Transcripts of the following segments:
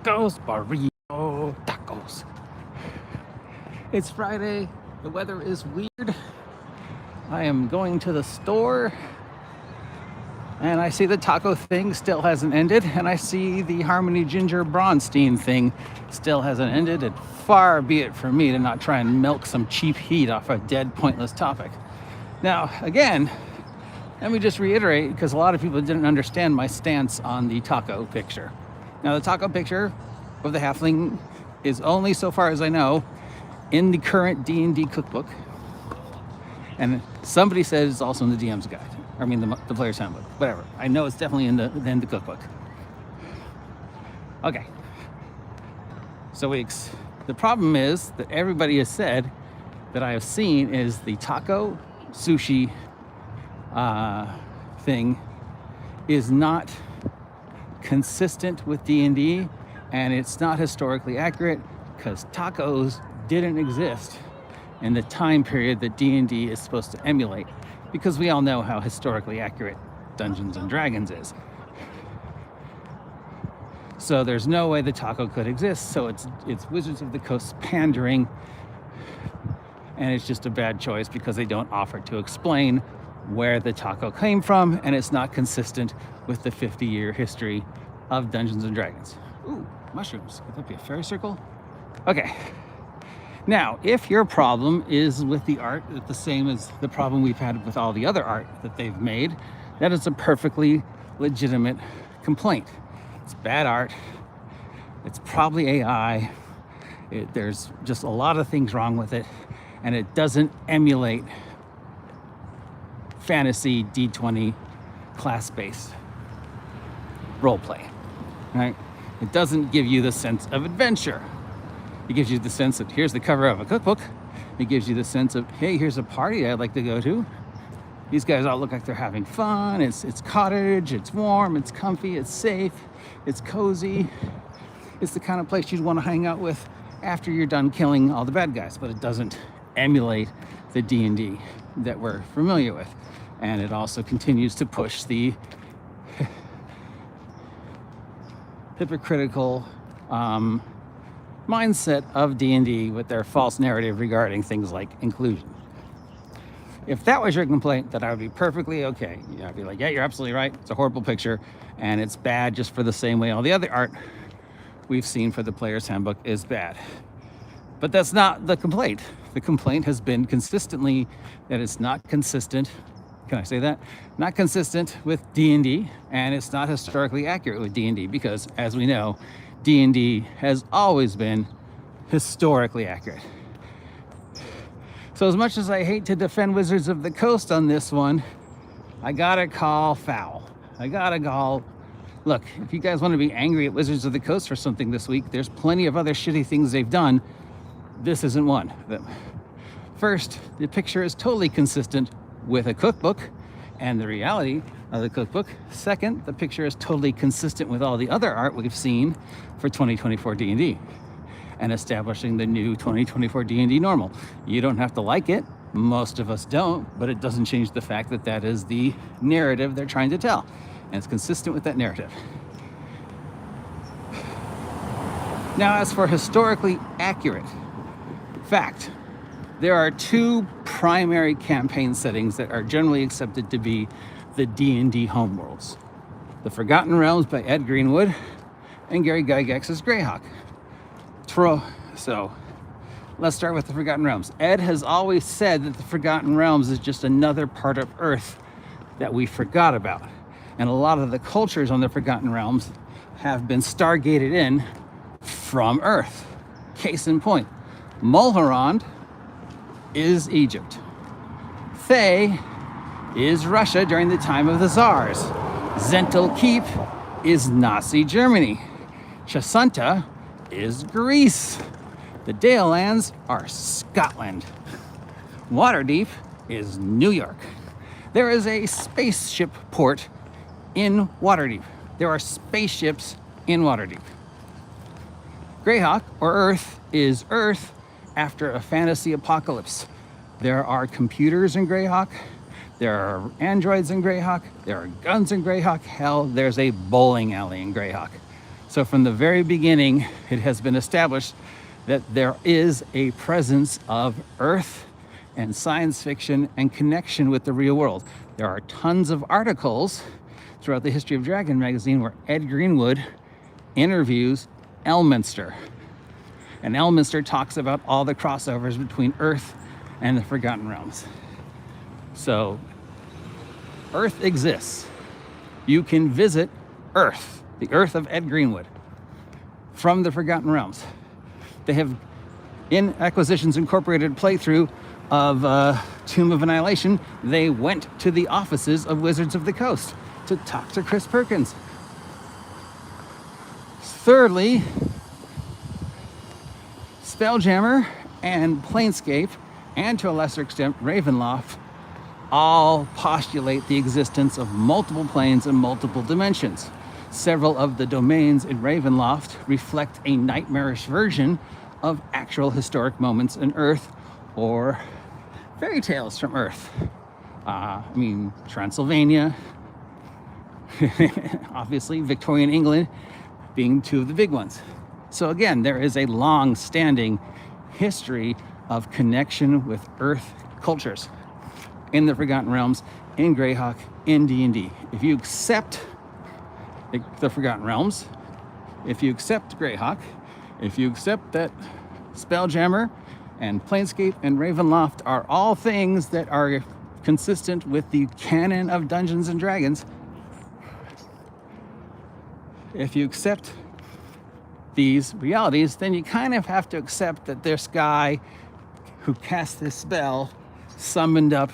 tacos, burrito tacos. It's Friday. The weather is weird. I am going to the store and I see the taco thing still hasn't ended, and I see the Harmony Ginger Braunstein thing still hasn't ended. And far be it from me to not try and milk some cheap heat off a dead, pointless topic. Now, again, let me just reiterate, because a lot of people didn't understand my stance on the taco picture. Now, the taco picture of the halfling is only, so far as I know, in the current D&D cookbook. And somebody said it's also in the DM's guide. I mean, the player's handbook, whatever. I know it's definitely in the cookbook. Okay. So the problem is that everybody has said that I have seen is the taco sushi thing is not consistent with D&D, and it's not historically accurate because tacos didn't exist in the time period that D&D is supposed to emulate, because we all know how historically accurate Dungeons and Dragons is. So there's no way the taco could exist. So it's Wizards of the Coast pandering, and it's just a bad choice because they don't offer to explain where the taco came from, and it's not consistent with the 50-year history of Dungeons and Dragons. Ooh, mushrooms. Could that be a fairy circle? Okay. Now, if your problem is with the art, the same as the problem we've had with all the other art that they've made, that is a perfectly legitimate complaint. It's bad art. It's probably AI. There's just a lot of things wrong with it, and it doesn't emulate fantasy D20 class-based roleplay, right? It doesn't give you the sense of adventure. It gives you the sense of, here's the cover of a cookbook. It gives you the sense of, hey, here's a party I'd like to go to. These guys all look like they're having fun. It's cottage, it's warm, it's comfy, it's safe, it's cozy. It's the kind of place you'd want to hang out with after you're done killing all the bad guys, but it doesn't emulate the D&D that we're familiar with. And it also continues to push the hypocritical mindset of D&D with their false narrative regarding things like inclusion. If that was your complaint, then I would be perfectly okay. I'd be like, yeah, you're absolutely right. It's a horrible picture, and it's bad just for the same way all the other art we've seen for the player's handbook is bad. But that's not the complaint. The complaint has been consistently that it's not consistent. Can I say that? Not consistent with D&D, and it's not historically accurate with D&D, because, as we know, D&D has always been historically accurate. So as much as I hate to defend Wizards of the Coast on this one, I gotta call foul. Look, if you guys want to be angry at Wizards of the Coast for something this week, there's plenty of other shitty things they've done. This isn't one of them. First, the picture is totally consistent with a cookbook and the reality of the cookbook. Second, the picture is totally consistent with all the other art we've seen for 2024 D&D and establishing the new 2024 D&D normal. You don't have to like it. Most of us don't, but it doesn't change the fact that that is the narrative they're trying to tell, and it's consistent with that narrative. Now, as for historically accurate fact, there are two primary campaign settings that are generally accepted to be the D&D homeworlds: The Forgotten Realms by Ed Greenwood and Gary Gygax's Greyhawk. So let's start with The Forgotten Realms. Ed has always said that The Forgotten Realms is just another part of Earth that we forgot about. And a lot of the cultures on The Forgotten Realms have been stargated in from Earth. Case in point, Mulhorand is Egypt. Thay is Russia during the time of the Tsars. Zental Keep is Nazi Germany. Chasanta is Greece. The Dale Lands are Scotland. Waterdeep is New York. There is a spaceship port in Waterdeep. There are spaceships in Waterdeep. Greyhawk, or Earth, is Earth after a fantasy apocalypse. There are computers in Greyhawk. There are androids in Greyhawk. There are guns in Greyhawk. Hell, there's a bowling alley in Greyhawk. So from the very beginning, it has been established that there is a presence of Earth and science fiction and connection with the real world. There are tons of articles throughout the History of Dragon magazine where Ed Greenwood interviews Elminster. And Elminster talks about all the crossovers between Earth and the Forgotten Realms. So Earth exists. You can visit Earth, the Earth of Ed Greenwood, from the Forgotten Realms. They have, in Acquisitions Incorporated playthrough of Tomb of Annihilation, they went to the offices of Wizards of the Coast to talk to Chris Perkins. Thirdly, Spelljammer and Planescape, and to a lesser extent Ravenloft, all postulate the existence of multiple planes and multiple dimensions. Several of the domains in Ravenloft reflect a nightmarish version of actual historic moments in Earth or fairy tales from Earth. Transylvania, obviously Victorian England being two of the big ones. So again, there is a long-standing history of connection with Earth cultures in the Forgotten Realms, in Greyhawk, in D&D. If you accept the Forgotten Realms, if you accept Greyhawk, if you accept that Spelljammer and Planescape and Ravenloft are all things that are consistent with the canon of Dungeons and Dragons, if you accept these realities, then you kind of have to accept that this guy who cast this spell summoned up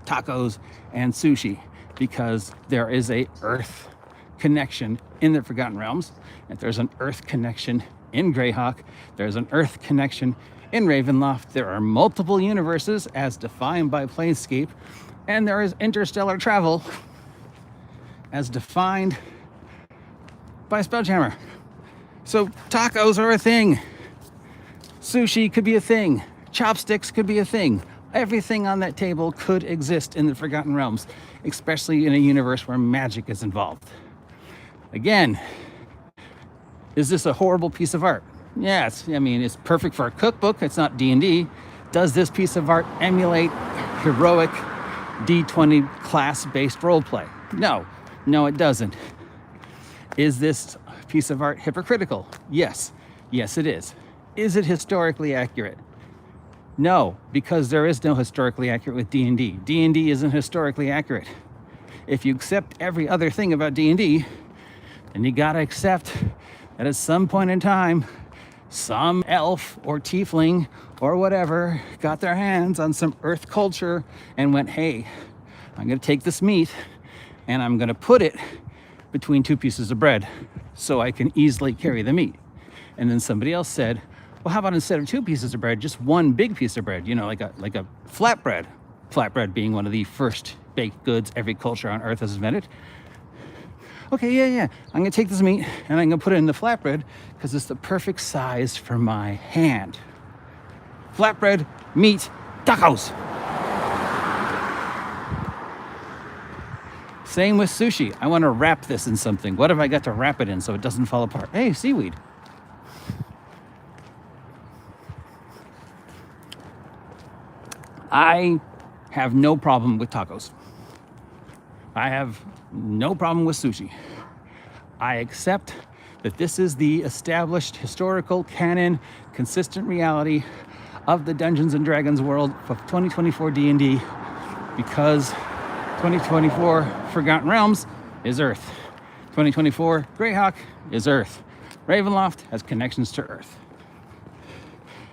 tacos and sushi, because there is a Earth connection in the Forgotten Realms. If there's an Earth connection in Greyhawk, there's an Earth connection in Ravenloft. There are multiple universes as defined by Planescape, and there is interstellar travel as defined by Spelljammer. So tacos are a thing. Sushi could be a thing. Chopsticks could be a thing. Everything on that table could exist in the Forgotten Realms, especially in a universe where magic is involved. Again, is this a horrible piece of art? Yes, it's perfect for a cookbook. It's not D&D. Does this piece of art emulate heroic D20 class-based roleplay? No, it doesn't. Is this piece of art hypocritical? Yes, it is. Is it historically accurate? No, because there is no historically accurate with D&D. D&D isn't historically accurate. If you accept every other thing about D&D, then you gotta accept that at some point in time, some elf or tiefling or whatever got their hands on some Earth culture and went, hey, I'm gonna take this meat and I'm gonna put it between two pieces of bread so I can easily carry the meat. And then somebody else said, well, how about instead of two pieces of bread, just one big piece of bread, like a flatbread. Flatbread being one of the first baked goods every culture on Earth has invented. Okay, yeah. I'm gonna take this meat and I'm gonna put it in the flatbread because it's the perfect size for my hand. Flatbread, meat, tacos. Same with sushi. I want to wrap this in something. What have I got to wrap it in so it doesn't fall apart? Hey, seaweed. I have no problem with tacos. I have no problem with sushi. I accept that this is the established historical canon, consistent reality of the Dungeons and Dragons world of 2024 D&D, because 2024 Forgotten Realms is Earth. 2024 Greyhawk is Earth. Ravenloft has connections to Earth.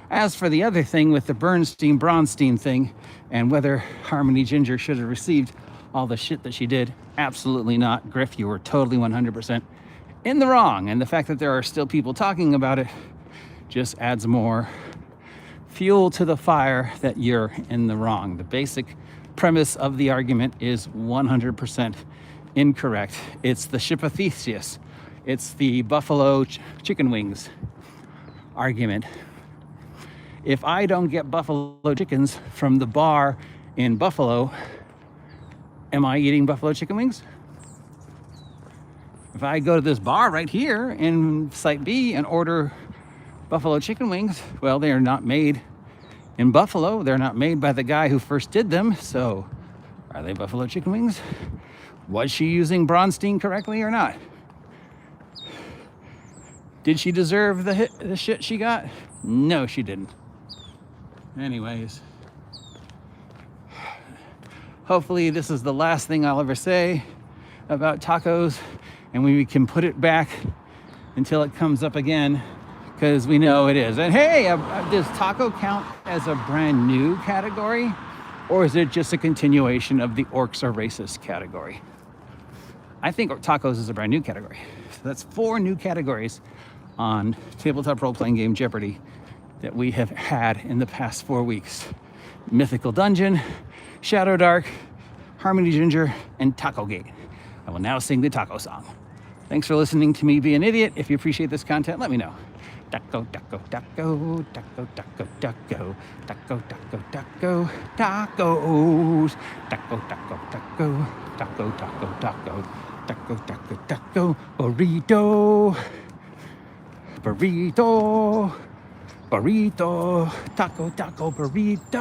As for the other thing with the Braunstein thing and whether Harmony Ginger should have received all the shit that she did, absolutely not. Griff, you were totally 100% in the wrong. And the fact that there are still people talking about it just adds more fuel to the fire that you're in the wrong. The basic premise of the argument is 100% incorrect. It's the ship of Theseus. It's the buffalo chicken wings argument. If I don't get buffalo chickens from the bar in Buffalo, am I eating buffalo chicken wings? If I go to this bar right here in Site B and order buffalo chicken wings, well, they are not made in Buffalo. They're not made by the guy who first did them. So are they buffalo chicken wings? Was she using Braunstein correctly or not? Did she deserve the shit she got? No, she didn't. Anyways, hopefully this is the last thing I'll ever say about tacos, and we can put it back until it comes up again, because we know it is. And hey, does taco count as a brand new category, or is it just a continuation of the orcs are racist category? I think tacos is a brand new category. So that's 4 new categories on tabletop role-playing game Jeopardy that we have had in the past 4 weeks. Mythical Dungeon, Shadow Dark, Harmony Ginger, and Tacogate. I will now sing the taco song. Thanks for listening to me be an idiot. If you appreciate this content, let me know. Taco, taco, taco, taco, taco, taco, taco, taco, taco, tacos, taco, taco, taco, taco, taco, taco, taco, taco, taco, burrito, burrito, burrito, taco, taco, burrito.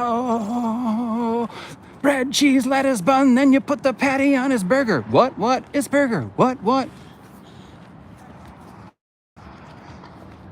Bread, cheese, lettuce, bun, then you put the patty on his burger. What? It's burger. What?